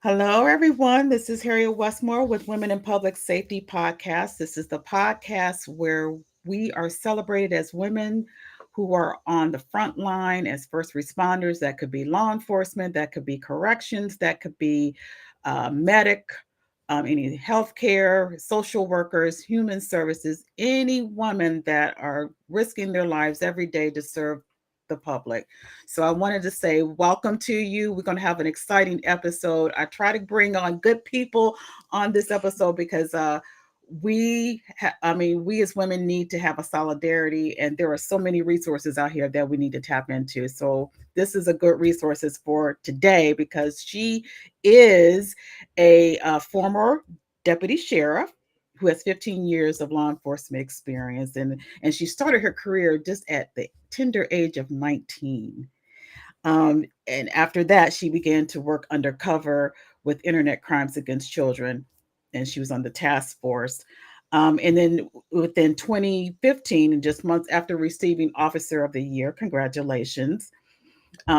Hello, everyone. This is Harriet Westmore with Women in Public Safety Podcast. This is the podcast where we are celebrated as women who are on the front line as first responders. That could be law enforcement, that could be corrections, that could be medic, any healthcare, social workers, human services, any women that are risking their lives every day to serve the public. So I wanted to say welcome to you. We're going to have an exciting episode. I try to bring on good people on this episode because we as women need to have a solidarity, and there are so many resources out here that we need to tap into. So this is a good resources for today because she is a former deputy sheriff who has 15 years of law enforcement experience, and she started her career just at the tender age of 19. And after that, she began to work undercover with internet crimes against children, and she was on the task force. And then within 2015, and just months after receiving Officer of the Year, congratulations,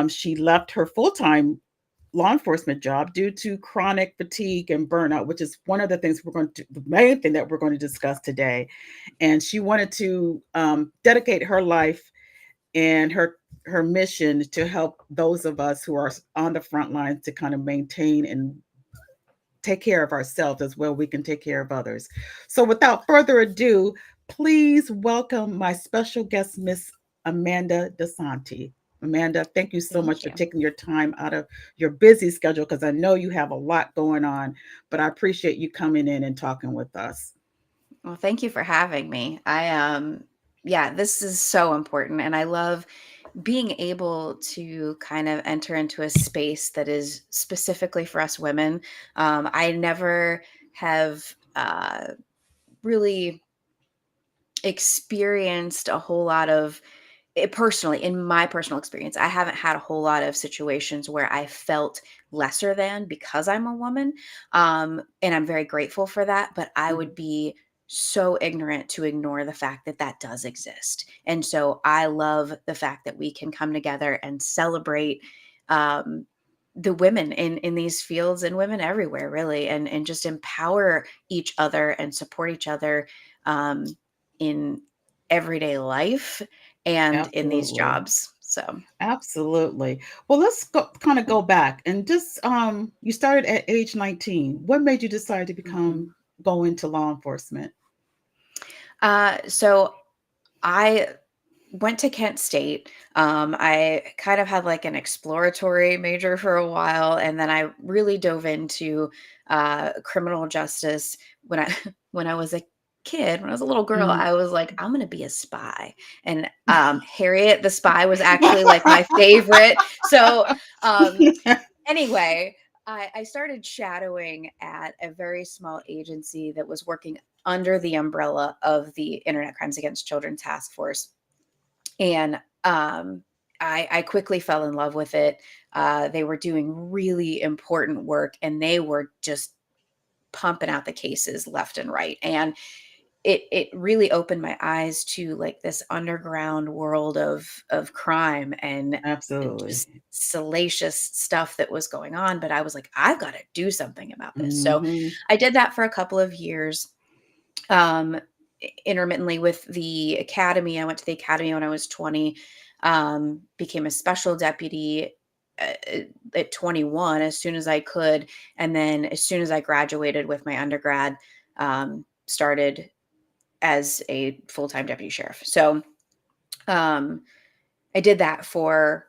she left her full time law enforcement job due to chronic fatigue and burnout, which is one of the things the main thing that we're going to discuss today. And she wanted to dedicate her life and her mission to help those of us who are on the front lines to kind of maintain and take care of ourselves as well we can take care of others. So without further ado, please welcome my special guest, Miss Amanda Dozanti. Amanda, thank you so much Thank for you. taking your time out of your busy schedule because I know you have a lot going on, but I appreciate you coming in and talking with us. Well, thank you for having me. Yeah, this is so important. And I love being able to kind of enter into a space that is specifically for us women. I never have really experienced a whole lot of personally, in my personal experience, I haven't had a whole lot of situations where I felt lesser than because I'm a woman. And I'm very grateful for that. But I Mhm. would be so ignorant to ignore the fact that that does exist. And so I love the fact that we can come together and celebrate um, the women in these fields and women everywhere, really, and just empower each other and support each other um, in everyday life and in these Absolutely. jobs. So, Absolutely. Well, let's go kind of go back and just you started at age 19. What made you decide to mhm. go into law enforcement? So I went to Kent State. I kind of had like an exploratory major for a while, and then I really dove into criminal justice when I when I was a kid. When I was a little girl, Mhm. I was like, I'm gonna be a spy, and Harriet the Spy was actually like my favorite. So um, anyway, I started shadowing at a very small agency that was working under the umbrella of the Internet Crimes Against Children Task Force. And I quickly fell in love with it. They were doing really important work and they were just pumping out the cases left and right. And it really opened my eyes to like this underground world of crime and Absolutely. just salacious stuff that was going on. But I was like, I've got to do something about this. So Mhm. I did that for a couple of years. Um, Intermittently with the academy. I went to the academy when I was 20, became a special deputy at 21 as soon as I could. And then as soon as I graduated with my undergrad, started as a full time deputy sheriff. So um, I did that for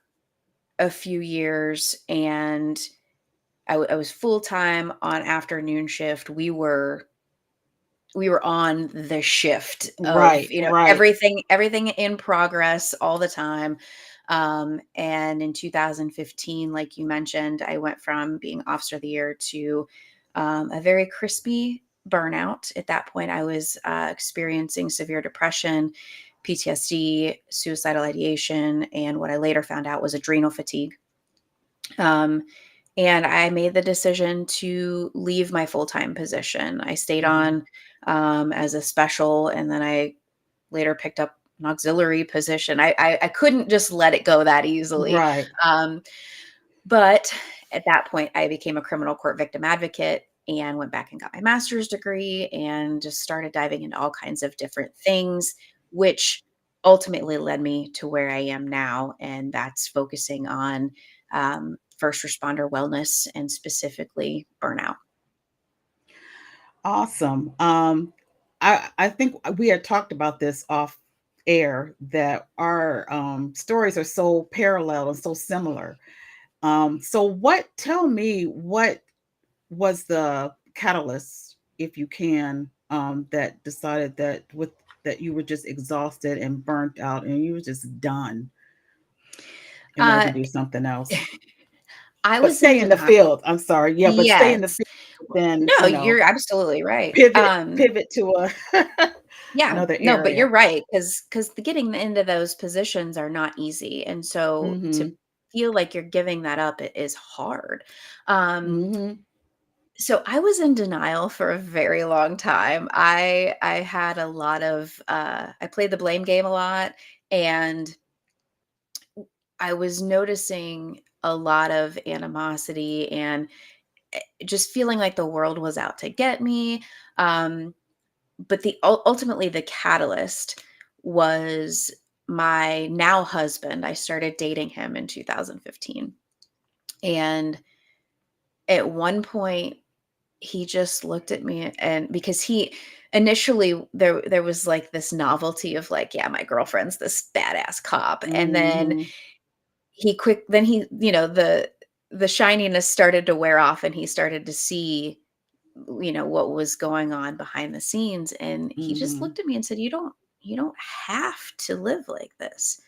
a few years and I was full time on afternoon shift. We were on the shift of Right, right. everything in progress all the time. And in 2015, like you mentioned, I went from being officer of the year to a very crispy burnout. At that point I was experiencing severe depression, PTSD, suicidal ideation, and what I later found out was adrenal fatigue. um, and I made the decision to leave my full time position. I stayed Mhm. on as a special, and then I later picked up an auxiliary position. I couldn't just let it go that easily. Right. Um, but At that point, I became a criminal court victim advocate and went back and got my master's degree and just started diving into all kinds of different things, which ultimately led me to where I am now. And that's focusing on first responder wellness and specifically burnout. Awesome. I think we had talked about this off air that our stories are so parallel and so similar. So tell me what was the catalyst, if you can, that decided that you were just exhausted and burnt out and you were just done and ready Uh, to do something else. I But was in stay in the denial. field. I'm sorry. Yeah, but stay in the Yes. field, then, No, you're absolutely right. pivot to a Yeah, another no, but area. you're right, because the getting into those positions are not easy, and so to Mhm. feel like you're giving that up, it is hard. Um, Mhm. so I was in denial for a very long time. I had a lot of, I played the blame game a lot, and I was noticing a lot of animosity and, just feeling like the world was out to get me. Um, but ultimately the catalyst was my now husband. I started dating him in 2015. And at one point he just looked at me, and because he initially there was like this novelty of like, yeah, my girlfriend's this badass cop. And then Mhm. the shininess started to wear off and he started to see, what was going on behind the scenes, and he just Mhm. looked at me and said, "You don't have to live like this."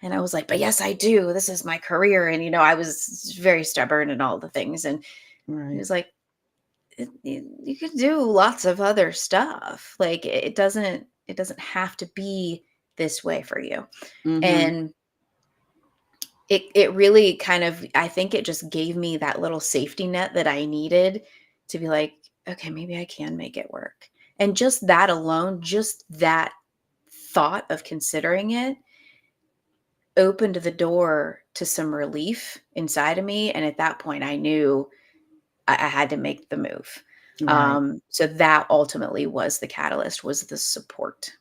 And I was like, "But yes, I do. This is my career." And I was very stubborn and all the things, and he Right. was like, You can do lots of other stuff. Like, it doesn't have to be this way for you." Mhm. And it really kind of, I think it just gave me that little safety net that I needed to be like, "Okay, maybe I can make it work." And just that alone, just that thought of considering it opened the door to some relief inside of me, and at that point, I knew I had to make the move. Right. So that ultimately was the catalyst, was the support.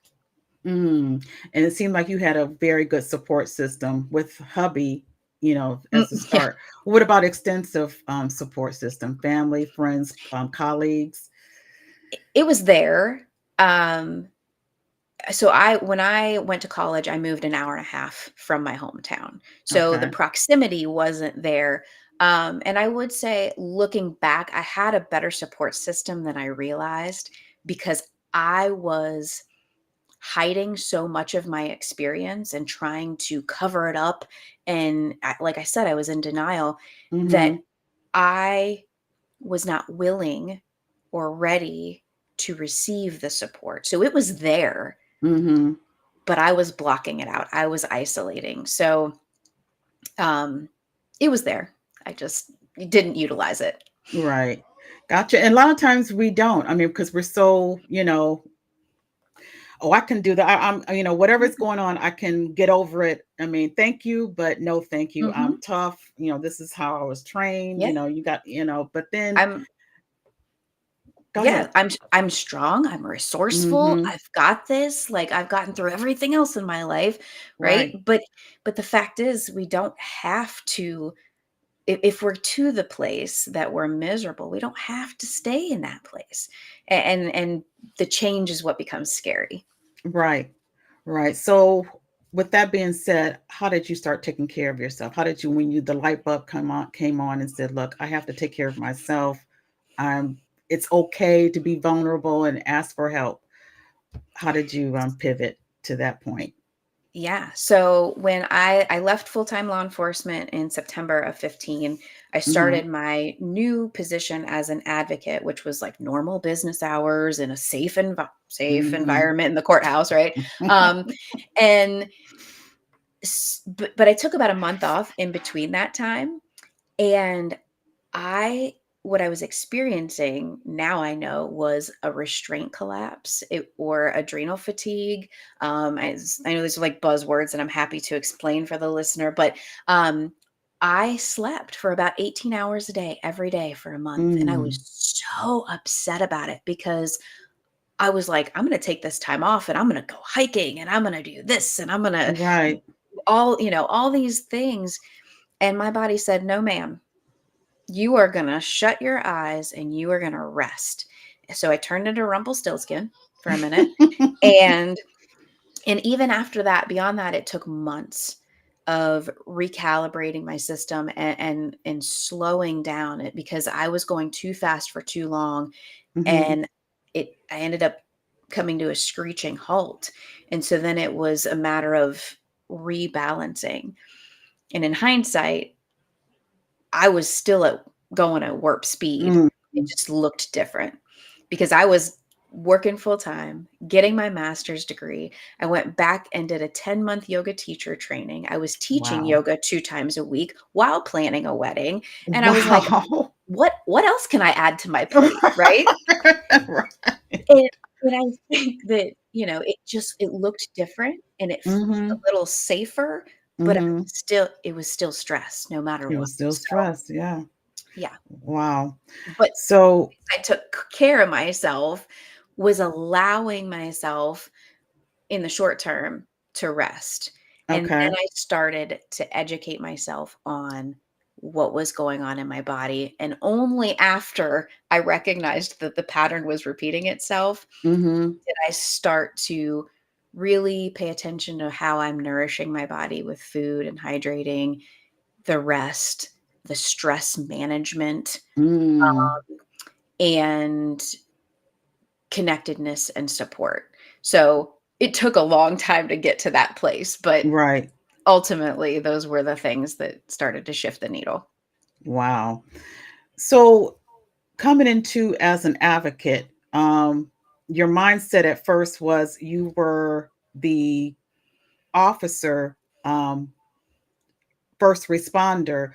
Mm. And it seemed like you had a very good support system with hubby, as a Yeah, start. What about extensive support system? Family, friends, colleagues? it was there. Um, so when I went to college, I moved an hour and a half from my hometown. So the Okay. proximity wasn't there. And I would say, looking back, I had a better support system than I realized, because I was hiding so much of my experience and trying to cover it up. And like I said, I was in denial that Mhm. I was not willing or ready to receive the support. So it was there, Mhm. but I was blocking it out. I was isolating. So um, it was there. I just didn't utilize it. Right. Gotcha. And a lot of times we don't. I mean, because we're so, oh, I can do that. Whatever's going on, I can get over it. I mean, thank you, but no, thank you. I'm Hmm. tough. This is how I was trained. Yeah, You got, but then I'm. go Yeah, ahead. I'm strong. I'm resourceful. Mhm. I've got this. Like, I've gotten through everything else in my life, right? Right. But the fact is, we don't have to. If we're to the place that we're miserable, we don't have to stay in that place. And the change is what becomes scary. Right. Right. So with that being said, how did you start taking care of yourself? How did you when you the light bulb came on and said, "Look, I have to take care of myself. I'm it's okay to be vulnerable and ask for help." How did you pivot to that point? Yeah. So when I left full-time law enforcement in September of 15, I Mhm. started my new position as an advocate, which was like normal business hours in a safe Mhm. environment in the courthouse, right? Um, and but I took about a month off in between that time, and I what I was experiencing, now I know, was a restraint collapse, or adrenal fatigue. I know these are like buzzwords, and I'm happy to explain for the listener, but um, I slept for about 18 hours a day, every day for a month, and I was Mm. so upset about it because I was like, "I'm gonna take this time off, and I'm gonna go hiking, and I'm gonna do this, and I'm gonna" Right. all these things, and my body said, "No, ma'am. You are gonna shut your eyes, and you are gonna rest." So I turned into Rumpelstiltskin for a minute, and even after that, beyond that, it took months of recalibrating my system and slowing down it because I was going too fast for too long, Mhm. and I ended up coming to a screeching halt. And so then it was a matter of rebalancing. And in hindsight, I was still going at warp speed. Mm. It just looked different because I was working full time, getting my master's degree. I went back and did a 10-month yoga teacher training. I was teaching Wow. yoga 2 times a week while planning a wedding. And I was like, Wow. what else can I add to my plate, right? Right. And I think that, it looked different and it felt a Mhm. little safer, but Mhm. it was still stress no matter He what. was still So, stressed, yeah. yeah. Wow. But So I took care of myself was allowing myself in the short term to rest. And then okay. I started to educate myself on what was going on in my body. And only after I recognized that the pattern was repeating itself Mhm. did I start to really pay attention to how I'm nourishing my body with food and hydrating, the rest, the stress management, Mm. and connectedness and support. So it took a long time to get to that place, but Right. ultimately, those were the things that started to shift the needle. Wow. So coming into as an advocate, your mindset at first was you were the officer, um, first responder.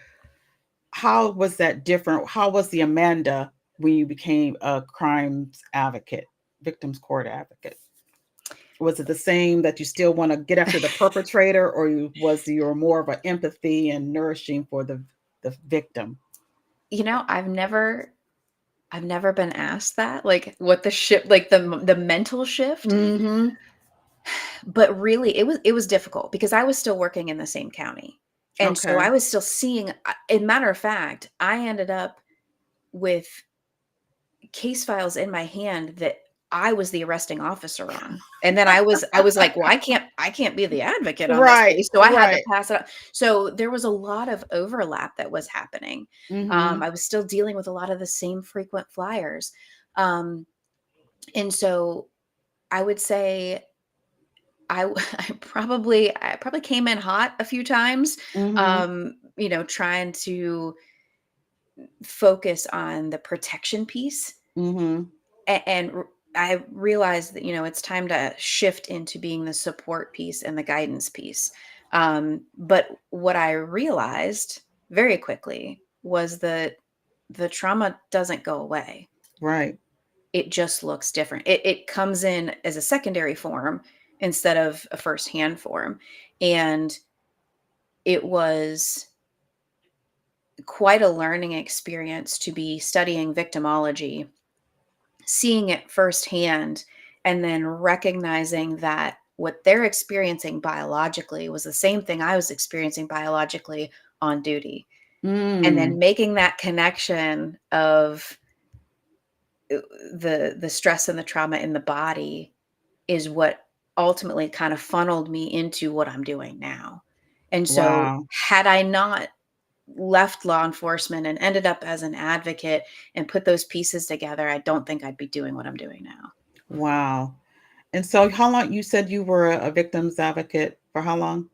How was that different? How was the Amanda when you became a crimes advocate, victims court advocate? Was it the same that you still want to get after the perpetrator, or was your more of an empathy and nourishing for the victim? I've never been asked that, like, what the shift, like, the mental shift, Mhm. but really it was difficult because I was still working in the same county, and so Okay. I was still seeing matter of fact, I ended up with case files in my hand that I was the arresting officer on. And then I was like, "Well, I can't be the advocate on this Right, case." So I had to right. pass it up. So there was a lot of overlap that was happening. Mhm. I was still dealing with a lot of the same frequent flyers. Um, and so I would say I probably came in hot a few times, Mhm. trying to focus on the protection piece. Mhm. I realized that, it's time to shift into being the support piece and the guidance piece. But what I realized very quickly was that the trauma doesn't go away. Right. It just looks different. It comes in as a secondary form instead of a firsthand form. And it was quite a learning experience to be studying victimology, seeing it firsthand, and then recognizing that what they're experiencing biologically was the same thing I was experiencing biologically on duty. And then Mm. making that connection of the stress and the trauma in the body is what ultimately kind of funneled me into what I'm doing now. And so Wow. had I not left law enforcement and ended up as an advocate and put those pieces together, I don't think I'd be doing what I'm doing now. Wow. And so how long you said you were a victims advocate for how long?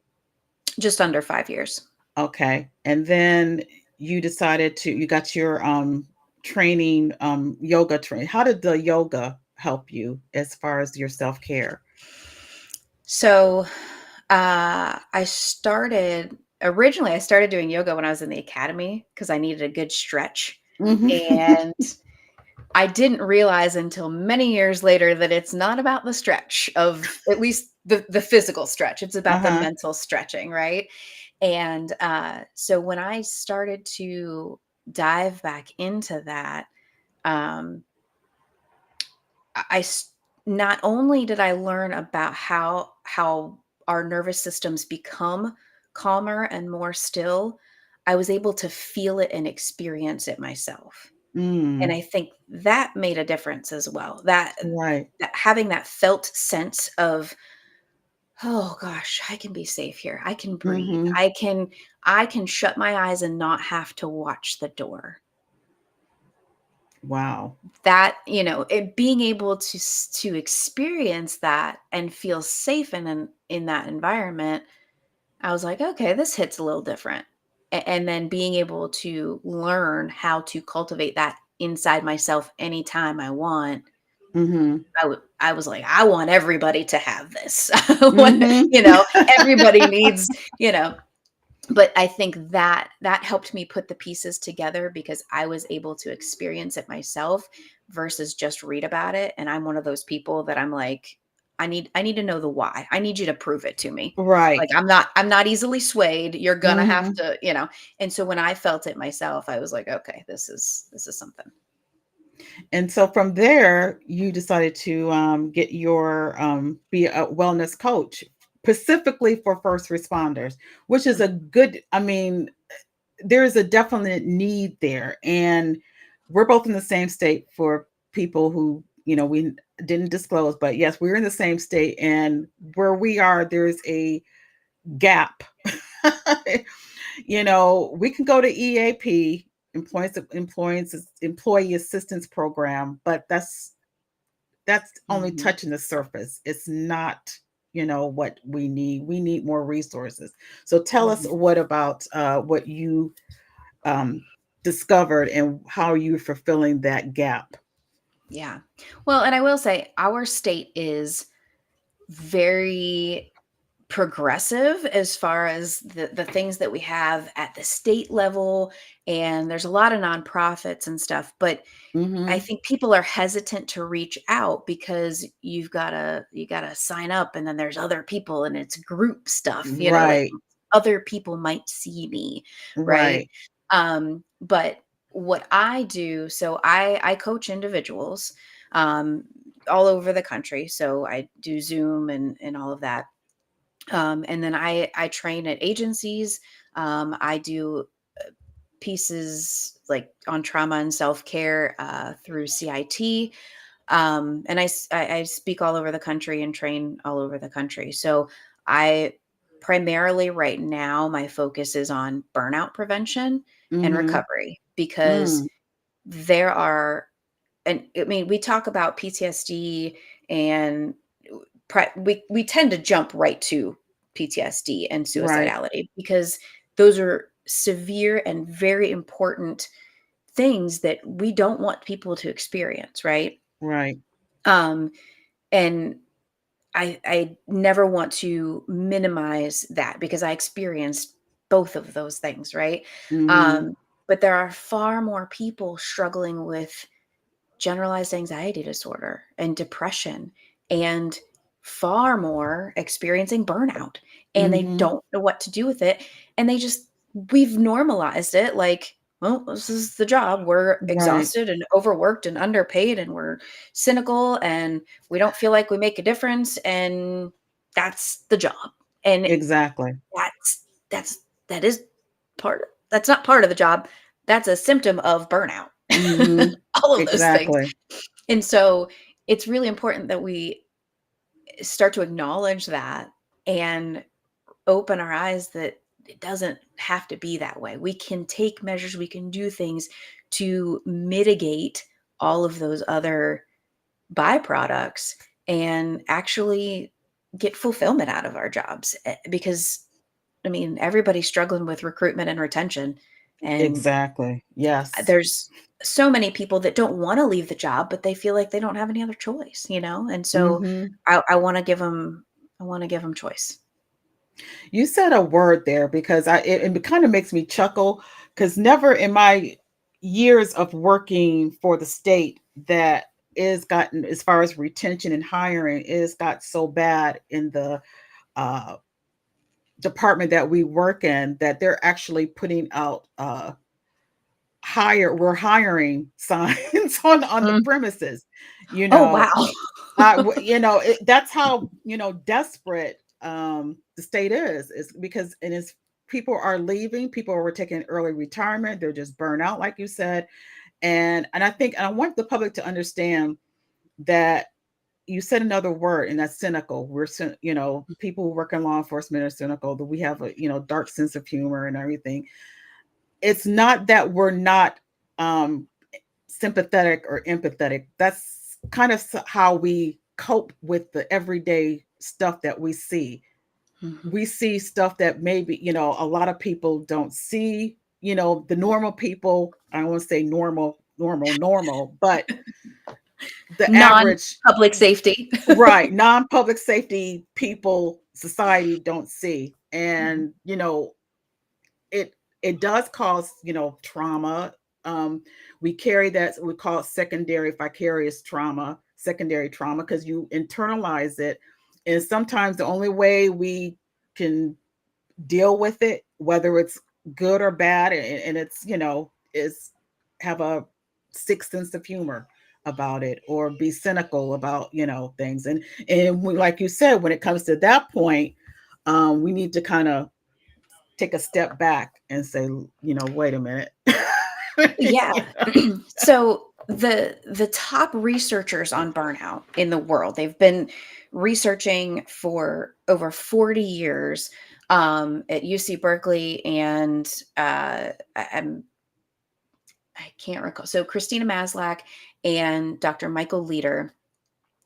Just under 5 years. Okay. And then you decided to you got your training yoga train. How did the yoga help you as far as your self-care? So, I started doing yoga when I was in the academy because I needed a good stretch, Mhm. and I didn't realize until many years later that it's not about the stretch of at least the physical stretch, it's about the Uh-huh. mental stretching, right? And so when I started to dive back into that, um, not only did I learn about how our nervous systems become calmer and more still, I was able to feel it and experience it myself. And Mm, I think that made a difference as well. right. That having that felt sense of, oh gosh, I can be safe here. I can breathe. Mhm. I can shut my eyes and not have to watch the door. Wow. That, it being able to experience that and feel safe in that environment, I was like, okay, this hits a little different. And then being able to learn how to cultivate that inside myself anytime I want, Mhm. I was like, I want everybody to have this. When, Mhm. everybody needs, you know, but I think that helped me put the pieces together because I was able to experience it myself versus just read about it. And I'm one of those people that I'm like, I need to know the why. I need you to prove it to me. Like Right. I'm not easily swayed. You're gonna have Mhm. to. And so when I felt it myself, I was like, okay, this is something. And so from there, you decided to get your be a wellness coach specifically for first responders, which is a Mhm. good, I mean, there's a definite need there. And we're both in the same state for people who, we didn't disclose, but yes, we're in the same state. And where we are, there's a gap. We can go to EAP, employee assistance program, but that's only Mhm. touching the surface. It's not, what we need. We need more resources. So tell us Mhm. what about what you um, discovered and how you're fulfilling that gap. Yeah. Well, and I will say our state is very progressive as far as the things that we have at the state level, and there's a lot of nonprofits and stuff, but I Mm-hmm. think people are hesitant to reach out because you got to sign up, and then there's other people and it's group stuff, like Right. other people might see me, right? Right. But what I do, so I coach individuals um all over the country. So I do Zoom and all of that. And then I train at agencies. I do pieces like on trauma and self care through CIT. And I speak all over the country and train all over the country. So I primarily right now my focus is on burnout prevention and Mm-hmm. recovery because Mm. there are, and I mean, we talk about PTSD and we tend to jump right to PTSD and Right. suicidality because those are severe and very important things that we don't want people to experience, right? Right. Um, and I never want to minimize that because I experienced both of those things, right? Mm-hmm. Um, but there are far more people struggling with generalized anxiety disorder and depression, and far more experiencing burnout, and they Mm-hmm. don't know what to do with it, and we've normalized it like, well, this is the job, we're Right. exhausted and overworked and underpaid and we're cynical and we don't feel like we make a difference, and that's the job. And Exactly. that's that is that's not part of the job, that's a symptom of burnout. Mm-hmm. All of those things. Exactly. And so it's really important that we start to acknowledge that and open our eyes that it doesn't have to be that way. We can take measures, we can do things to mitigate all of those other byproducts and actually get fulfillment out of our jobs. Because, I mean, everybody's struggling with recruitment and retention. And Exactly. Yes. there's so many people that don't wanna leave the job, but they feel like they don't have any other choice? And so Mm-hmm. I wanna give them, I wanna give them choice. You said a word there because it kind of makes me chuckle because never in my years of working for the state that is gotten as far as retention and hiring is got so bad in the uh department that we work in that they're actually putting out we're hiring signs on the Mm. premises, you Oh, know. wow. That's how, desperate the state is because and it's people are leaving, people are taking early retirement, they're just burnt out, like you said. And I want the public to understand that you said another word, and that's cynical. People who work in law enforcement are cynical, that we have a, dark sense of humor and everything. It's not that we're not um sympathetic or empathetic. That's kind of how we cope with the everyday stuff that we see. Mhm. We see stuff that maybe, a lot of people don't see, the normal people. I don't want to say normal, but the average, Non-public safety. right, non-public safety people, society don't see. Mhm. And, it it does cause, trauma. um we carry that, we call it secondary vicarious trauma, secondary trauma, because you internalize it. And sometimes the only way we can deal with it, whether it's good or bad, and it's, is have a sick sense of humor about it, or be cynical about, things. And like you said, when it comes to that point, we need to kind of take a step back and say, wait a minute. Yeah. You So the top researchers on burnout in the world, they've been researching for over 40 years at UC Berkeley and I can't recall. So Christina Maslach and Dr. Michael Leader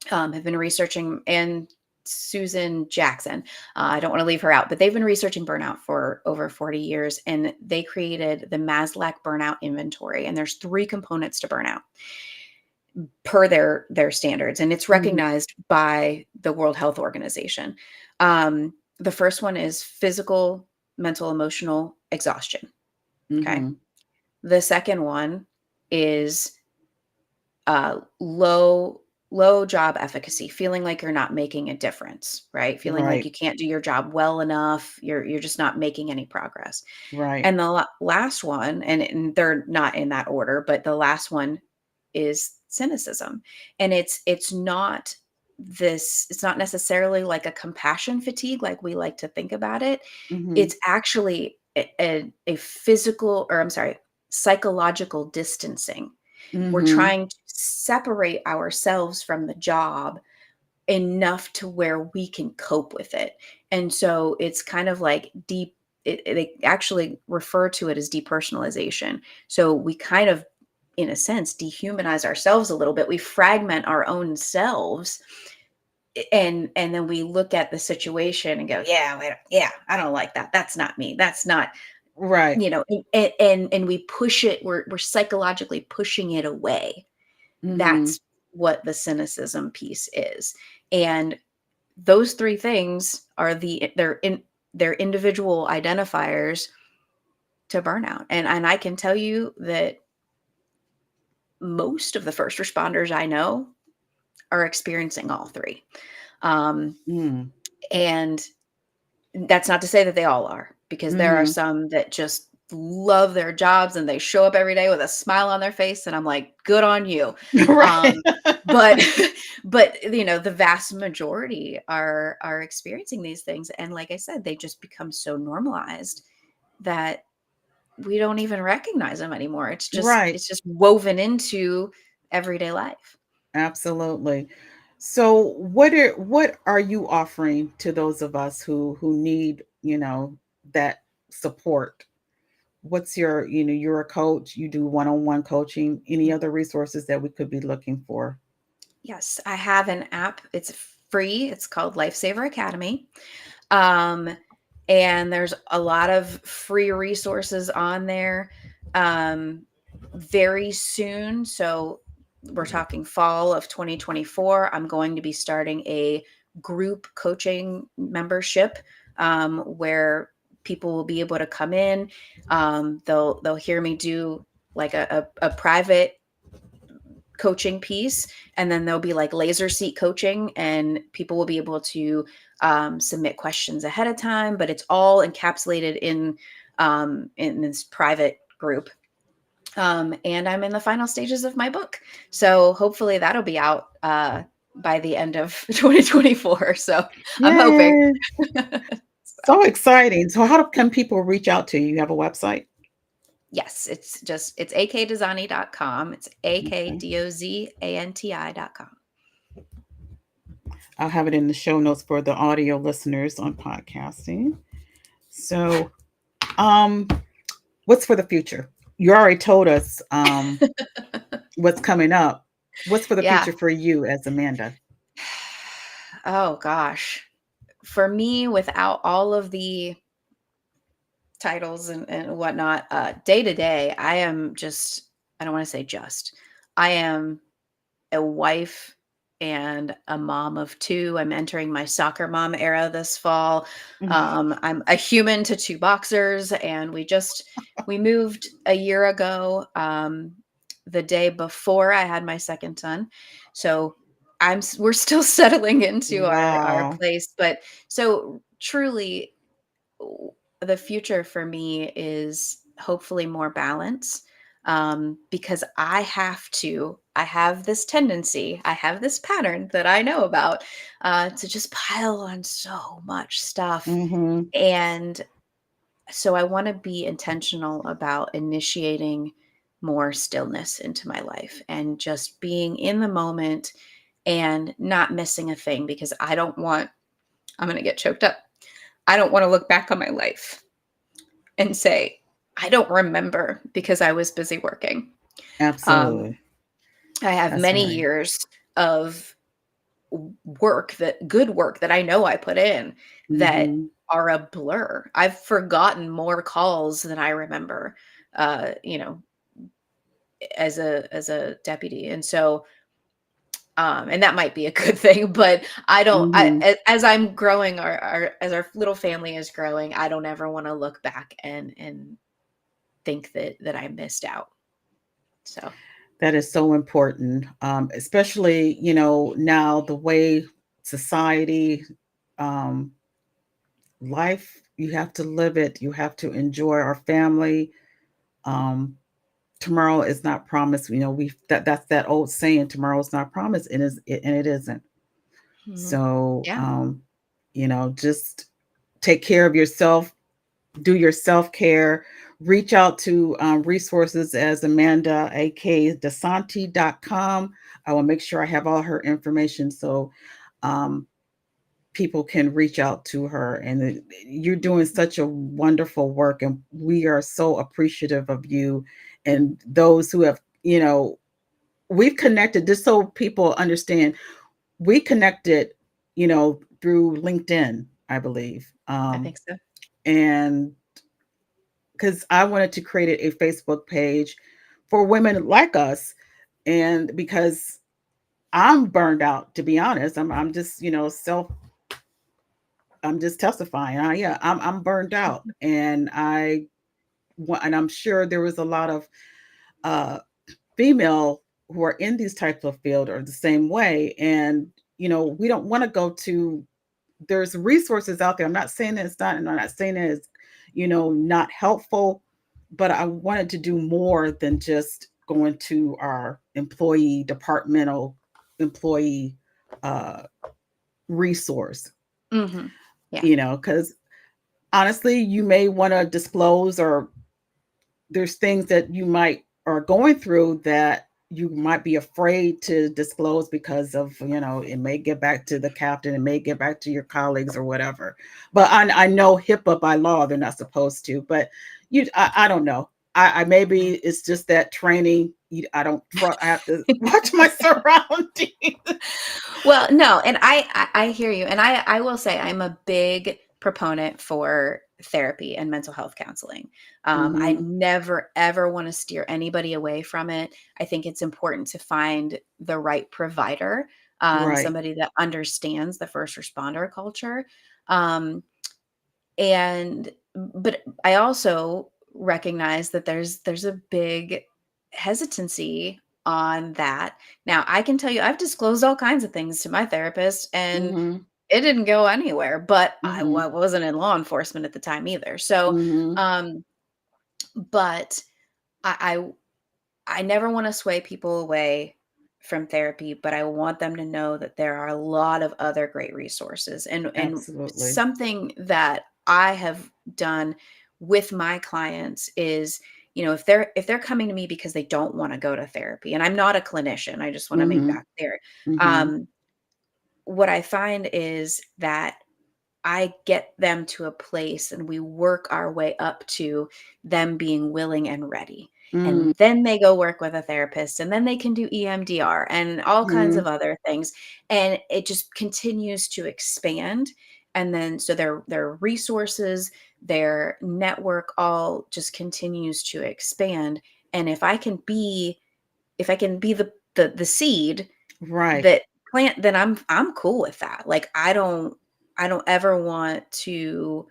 have been researching, and Susan Jackson. I don't want to leave her out, but they've been researching burnout for over 40 years, and they created the Maslach Burnout Inventory. And there's three components to burnout per their standards, and it's Mhm, recognized by the World Health Organization. The first one is physical, mental, emotional exhaustion. Okay. mhm. The second one is low job efficacy, feeling like you're not making a difference, right? Feeling like Right, you can't do your job well enough, you're just not making any progress. right. And the last one, and they're not in that order, but the last one is cynicism. And it's not necessarily like a compassion fatigue like we like to think about it. Mhm, It's actually a physical, or I'm sorry, psychological distancing. We're mhm. trying to separate ourselves from the job enough to where we can cope with it. And so it's kind of like they actually refer to it as depersonalization. So we kind of, in a sense, dehumanize ourselves a little bit. We fragment our own selves, and then we look at the situation and go, yeah, yeah, I don't like that. That's not me. That's not, Right. and we push it. We're psychologically pushing it away. Mhm. That's what the cynicism piece is. And those three things are their individual identifiers to burnout. And I can tell you that most of the first responders I know are experiencing all three. Um, Mm. and that's not to say that they all are, because there are Mhm. some that just love their jobs and they show up every day with a smile on their face, and I'm like, good on you. Right. Um, but but the vast majority are experiencing these things, and like I said, they just become so normalized that we don't even recognize them anymore. Right. It's just woven into everyday life. Absolutely. So what are you offering to those of us who need, that support? What's your, you're a coach, you do one-on-one coaching, any other resources that we could be looking for? Yes, I have an app. It's free. It's called Lifesaver Academy. Um, and there's a lot of free resources on there. Um, very soon, so we're talking fall of 2024, I'm going to be starting a group coaching membership, where people will be able to come in. They'll hear me do like a private coaching piece, and then there'll be like laser seat coaching, and people will be able to submit questions ahead of time, but it's all encapsulated in this private group. And I'm in the final stages of my book. So hopefully that'll be out by the end of 2024. So I'm hoping. Yay. So, So exciting. So how can people reach out to you? You have a website? yes, it's akdozanti.com. It's Okay. akdozanti.com. I'll have it in the show notes for the audio listeners on podcasting. So, um, what's for the future? You already told us what's coming up. What's for the Yeah. future for you as Amanda? Oh gosh. For me, without all of the titles and whatnot, day to day, I am just, I don't want to say just, I am a wife and a mom of two. I'm entering my soccer mom era this fall. I'm a human to two boxers, and we moved a year ago, the day before I had my second son. So we're still settling into our Wow. place, but so truly the future for me is hopefully more balance, because I have this tendency, I have this pattern that I know about, to just pile on so much stuff. Mm-hmm. And so I want to be intentional about initiating more stillness into my life and just being in the moment and not missing a thing, because I'm going to get choked up. I don't want to look back on my life and say, I don't remember because I was busy working. Um, Absolutely. I have That's many right. years of good work that I know I put in that Mm-hmm. are a blur. I've forgotten more calls than I remember, you know, as a deputy. And so, and that might be a good thing, but Mm-hmm. as I'm growing, as our little family is growing, I don't ever want to look back and think that I missed out. So, That is so important, especially now the way society, um, life. You have to live it. You have to enjoy our family. Um, Tomorrow is not promised. That's that old saying. Tomorrow is not promised, and it isn't. mhm. So, Yeah, just take care of yourself, do your self care, reach out to resources as Amanda, aka Dozanti.com. I will make sure I have all her information so um, people can reach out to her. And you're doing such a wonderful work, and we are so appreciative of you and those who have, we've connected, just so people understand, we connected, through LinkedIn, I believe. I think so. And because I wanted to create a Facebook page for women like us, and because I'm burned out, to be honest. I'm just I'm just testifying. Yeah, I'm burned out, and and I'm sure there was a lot of uh, female who are in these types of field are the same way, and we don't want to go to. There's resources out there. I'm not saying that it's not, and I'm not saying that it's not helpful, but I wanted to do more than just going to our employee departmental employee uh, resource. Mhm. Yeah, Because honestly, you may want to disclose, or there's things that you might are going through that you might be afraid to disclose because of it may get back to the captain, it may get back to your colleagues or whatever. But I know HIPAA by law they're not supposed to, but I don't know. I maybe mhm. it's just that training. I don't I have to watch my surroundings. Well, no, and I hear you, and I will say I'm a big proponent for therapy and mental health counseling. I Hmm. never ever want to steer anybody away from it. I think it's important to find the right provider, Right. somebody that understands the first responder culture. Um, and but I also recognize that there's a big hesitancy on that. Now, I can tell you I've disclosed all kinds of things to my therapist, and Hmm. it didn't go anywhere, but Mhm. wasn't in law enforcement at the time either. So, Mhm. um, but I I never want to sway people away from therapy, but I want them to know that there are a lot of other great resources. And Absolutely. something that I have done with my clients is, if they're coming to me because they don't want to go to therapy, and I'm not a clinician, I just want to make Mhm. that clear. Mhm. Um, what I find is that I get them to a place and we work our way up to them being willing and ready. Mm. And then they go work with a therapist and then they can do EMDR and all kinds of Mhm. other things. And it just continues to expand. And then so their resources, their network all just continues to expand. And if I can be the seed Right. that plant, then I'm cool with that. Like I don't ever want to.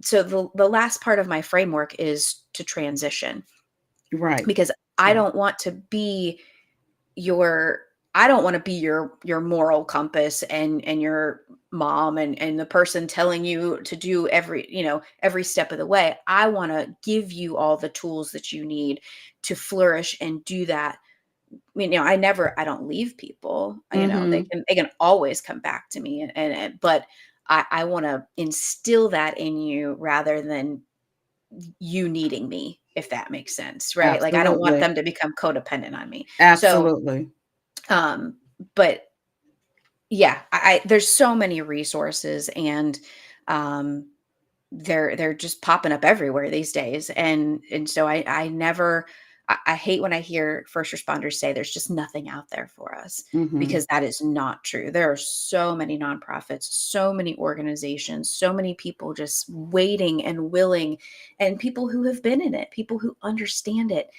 So the last part of my framework is to transition, Right. because I Right. don't want to be your I don't want to be your moral compass and your mom and the person telling you to do every step of the way. I want to give you all the tools that you need to flourish and do that. I don't leave people. They Mhm. can always come back to me, but I want to instill that in you rather than you needing me, if that makes sense, right? Like I don't want Absolutely. them to become codependent on me. So, Absolutely. um, but yeah, there's so many resources, and um, they're just popping up everywhere these days, and so I never I hate when I hear first responders say there's just nothing out there for us, Mhm. because that is not true. There are so many nonprofits, so many organizations, so many people just waiting and willing, and people who have been in it, people who understand it.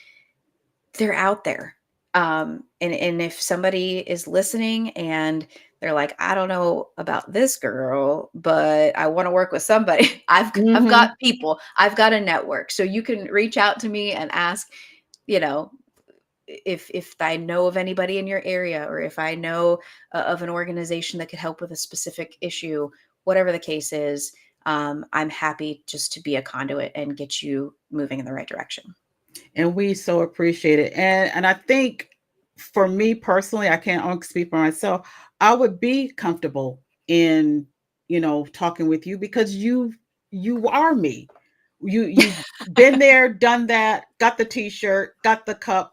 They're out there. And if somebody is listening and they're like, I don't know about this girl, but I want to work with somebody. I've got Mhm. people. I've got a network. So you can reach out to me and ask, you know, if I know of anybody in your area, or if I know of an organization that could help with a specific issue, whatever the case is. I'm happy just to be a conduit and get you moving in the right direction. And we so appreciate it. And I think for me personally, I can't only speak for myself. I would be comfortable in, talking with you because you are me. You've been there, done that, got the t-shirt, got the cup,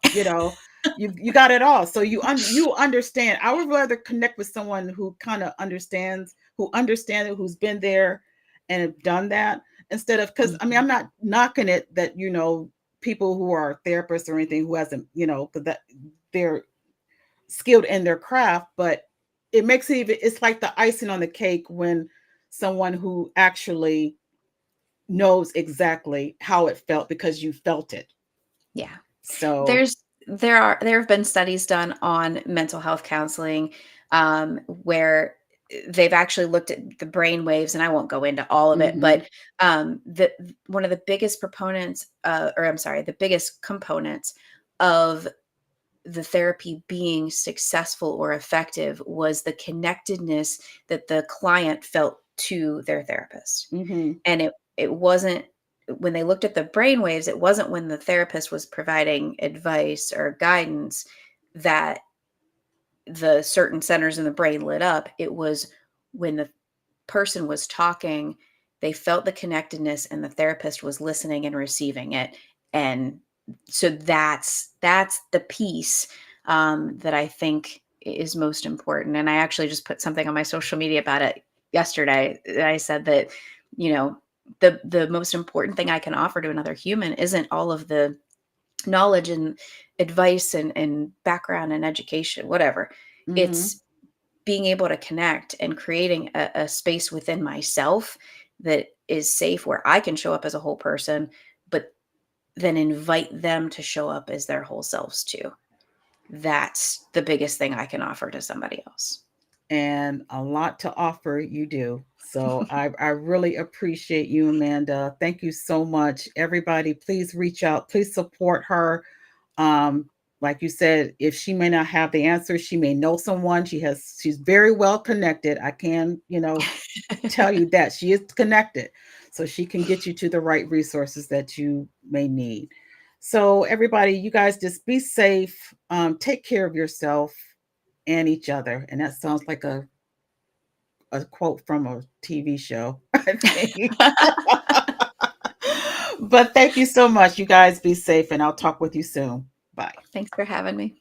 you got it all. So you understand. I would rather connect with someone who kind of understands, who understands it, who's been there and have done that, instead of, because I mean, Mhm. I'm not knocking it that people who are therapists or anything who hasn't, because that they're skilled in their craft, but it makes it even, it's like the icing on the cake when someone who actually knows exactly how it felt because you felt it. Yeah. So, There have been studies done on mental health counseling, where they've actually looked at the brain waves, and I won't go into all of it, mhm, but the one of the biggest proponents, or I'm sorry, the biggest components of the therapy being successful or effective was the connectedness that the client felt to their therapist. mhm, And it wasn't when they looked at the brain waves, it wasn't when the therapist was providing advice or guidance that the certain centers in the brain lit up. It was when the person was talking, they felt the connectedness and the therapist was listening and receiving it. And so that's the piece, that I think is most important. And I actually just put something on my social media about it yesterday. I said that, you know, the most important thing I can offer to another human isn't all of the knowledge and advice and background and education, whatever. mhm. It's being able to connect and creating a space within myself that is safe, where I can show up as a whole person, but then invite them to show up as their whole selves too. That's the biggest thing I can offer to somebody else. And a lot to offer you do. So I really appreciate you, Amanda. Thank you so much. Everybody, please reach out. Please support her. like you said, if she may not have the answer, she may know someone. She's very well connected. I can, tell you that she is connected. So she can get you to the right resources that you may need. So everybody, you guys just be safe. Take care of yourself and each other. And that sounds like a quote from a TV show, I think. But thank you so much. You guys be safe, and I'll talk with you soon. Bye. Thanks for having me.